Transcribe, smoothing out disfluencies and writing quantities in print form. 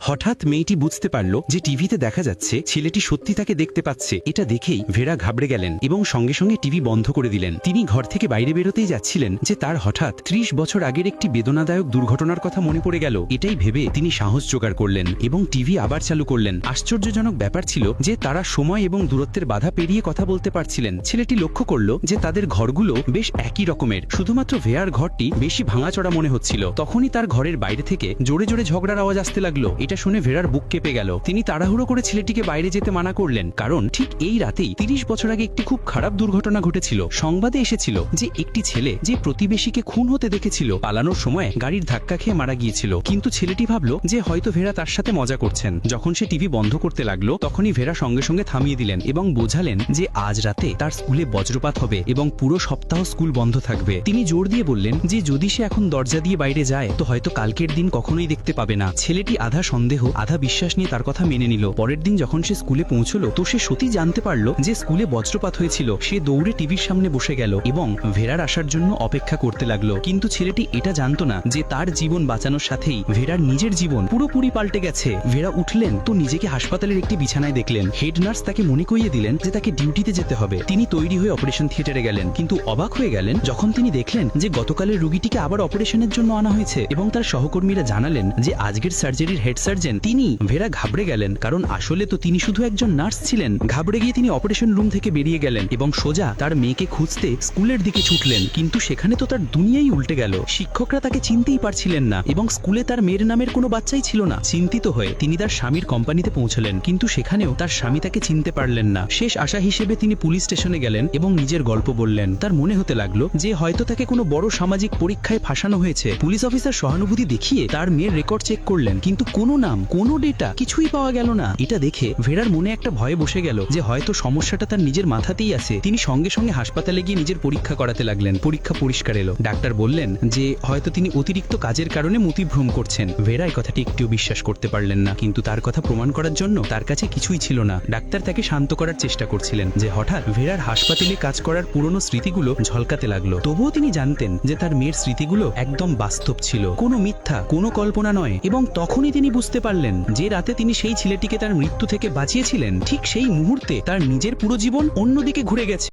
হঠাৎ মেয়েটি বুঝতে পারল যে টিভিতে দেখা যাচ্ছে ছেলেটি সত্যি তাকে দেখতে পাচ্ছে। এটা দেখেই ভেরা ঘাবড়ে গেলেন এবং সঙ্গে সঙ্গে টিভি বন্ধ করে দিলেন। তিনি ঘর থেকে বাইরে বেরোতেই যাচ্ছিলেন যে তার হঠাৎ ৩০ বছর আগের একটি বেদনাদায়ক দুর্ঘটনার কথা মনে পড়ে গেল। এটাই ভেবে তিনি সাহস জোগাড় করলেন এবং টিভি আবার চালু করলেন। আশ্চর্যজনক ব্যাপার ছিল যে তারা সময় এবং দূরত্বের বাধা পেরিয়ে কথা বলতে পারছিলেন। ছেলেটি লক্ষ্য করল যে তাদের ঘরগুলো বেশ একই রকমের, শুধুমাত্র ভেয়ার ঘরটি বেশি ভাঙাচড়া মনে হচ্ছিল। তখনই তার ঘরের বাইরে থেকে জোরে জোরে ঝগড়ার আওয়াজ আসতে লাগলো। এটা শুনে ভেরার বুক কেঁপে গেল। তিনি তাড়াহুড়ো করে ছেলেটিকে বাইরে যেতে মানা করলেন, কারণ ঠিক এই রাতেই ৩০ বছর আগে একটি খুব খারাপ দুর্ঘটনা ঘটেছিল। সংবাদে এসেছিল যে একটি ছেলে যে প্রতিবেশীকে খুন হতে দেখেছিল পালানোর সময় গাড়ির ধাক্কা খেয়ে মারা গিয়েছিল। কিন্তু ছেলেটি ভাবলো যে হয়তো ভেরা তার সাথে মজা করছেন। যখন সে টিভি বন্ধ করতে লাগলো তখনই ভেরা সঙ্গে সঙ্গে থামিয়ে দিলেন এবং বোঝালেন যে আজ রাতে তার স্কুলে বজ্রপাত হবে এবং পুরো সপ্তাহ স্কুল বন্ধ থাকবে। তিনি জোর দিয়ে বললেন যে যদি সে এখন দরজা দিয়ে বাইরে যায় তো হয়তো কালকের দিন কখনোই দেখতে পাবে না। ছেলেটি আধা সন্দেহ আধা বিশ্বাস নিয়ে তার কথা মেনে নিল। পরের দিন যখন সে স্কুলে পৌঁছলো তো সে সত্যি জানতে পারলো যে স্কুলে বজ্রপাত হয়েছিল। সে দৌড়ে টিভির সামনে বসে গেল এবং ভেরার আসার জন্য অপেক্ষা করতে লাগলো। কিন্তু ছেলেটি এটা জানতো না যে তার জীবন বাঁচানোর সাথেই ভেরার নিজের জীবন পুরোপুরি পাল্টে গেছে। ভেরা উঠলেন তো নিজেকে হাসপাতালের একটি বিছানায় দেখলেন। হেড নার্স তাকে মনে করিয়ে দিলেন যে তাকে ডিউটিতে যেতে হবে। তিনি তৈরি হয়ে অপারেশন থিয়েটারে গেলেন, কিন্তু অবাক হয়ে গেলেন যখন তিনি দেখলেন যে গতকালের রোগীটিকে আবার অপারেশনের জন্য আনা হয়েছে এবং তার সহকর্মীরা জানালেন যে আজকের সার্জারির হেড সার্জন তিনি। ভেরা ঘাবড়ে গেলেন, কারণ আসলে তো তিনি শুধু একজন নার্স ছিলেন। ঘাবড়ে গিয়ে তিনি অপারেশন রুম থেকে বেরিয়ে গেলেন এবং সোজা তার মেয়েকে খুঁজতে স্কুলের দিকে ছুটলেন। কিন্তু সেখানে তো তার দুনিয়াই উল্টে গেল। শিক্ষকরা তাকে চিনতেই পারছিলেন না এবং স্কুলে তার মেয়ের নামের কোনো বাচ্চাই ছিল না। চিন্তিত হয়ে তিনি তার স্বামীর কোম্পানিতে পৌঁছলেন, কিন্তু সেখানেও তার স্বামী তাকে চিনতে পারলেন না। শেষ আশা হিসেবে তিনি পুলিশ স্টেশনে গেলেন এবং নিজের গল্প বললেন। তার মনে হতে লাগলো যে হয়তো তাকে কোনো বড় সামাজিক পরীক্ষায় ফাঁসানো হয়েছে। পুলিশ অফিসার সহানুভূতি দেখিয়ে তার মেয়ের রেকর্ড চেক করলেন, কিন্তু কোনো নাম কোনো ডেটা কিছুই পাওয়া গেল না। এটা দেখে ভেরার মনে একটা ভয় বসে গেল যে হয়তো সমস্যাটা তার নিজের মাথাতেই আছে। তিনি সঙ্গে সঙ্গে হাসপাতালে গিয়ে নিজের পরীক্ষা করাতে লাগলেন। পরীক্ষা পরিষ্কার এলো। ডাক্তার বললেন যে হয়তো তিনি অতিরিক্ত কাজের কারণে মতিভ্রম করছেন। ভেরা এই কথাটি একটুও বিশ্বাস করতে পারলেন না, কিন্তু তার কথা প্রমাণ করার জন্য তার কাছে কিছুই ছিল না। ডাক্তার তাকে শান্ত করার চেষ্টা করছিলেন যে হঠাৎ ভেরার হাসপাতালে কাজ করার পুরনো স্মৃতিগুলো ঝলকাতে লাগলো। তবুও তিনি জানতেন যে তার মেয়ের স্মৃতিগুলো একদম বাস্তব ছিল, কোনো মিথ্যা, কোনো কল্পনা নয়। এবং তখনই তিনি বুঝতে পারলেন যে রাতে তিনি সেই ছেলেটিকে তার মৃত্যু থেকে বাঁচিয়েছিলেন, ঠিক সেই মুহূর্তে তার নিজের পুরো জীবন অন্যদিকে ঘুরে গেছে।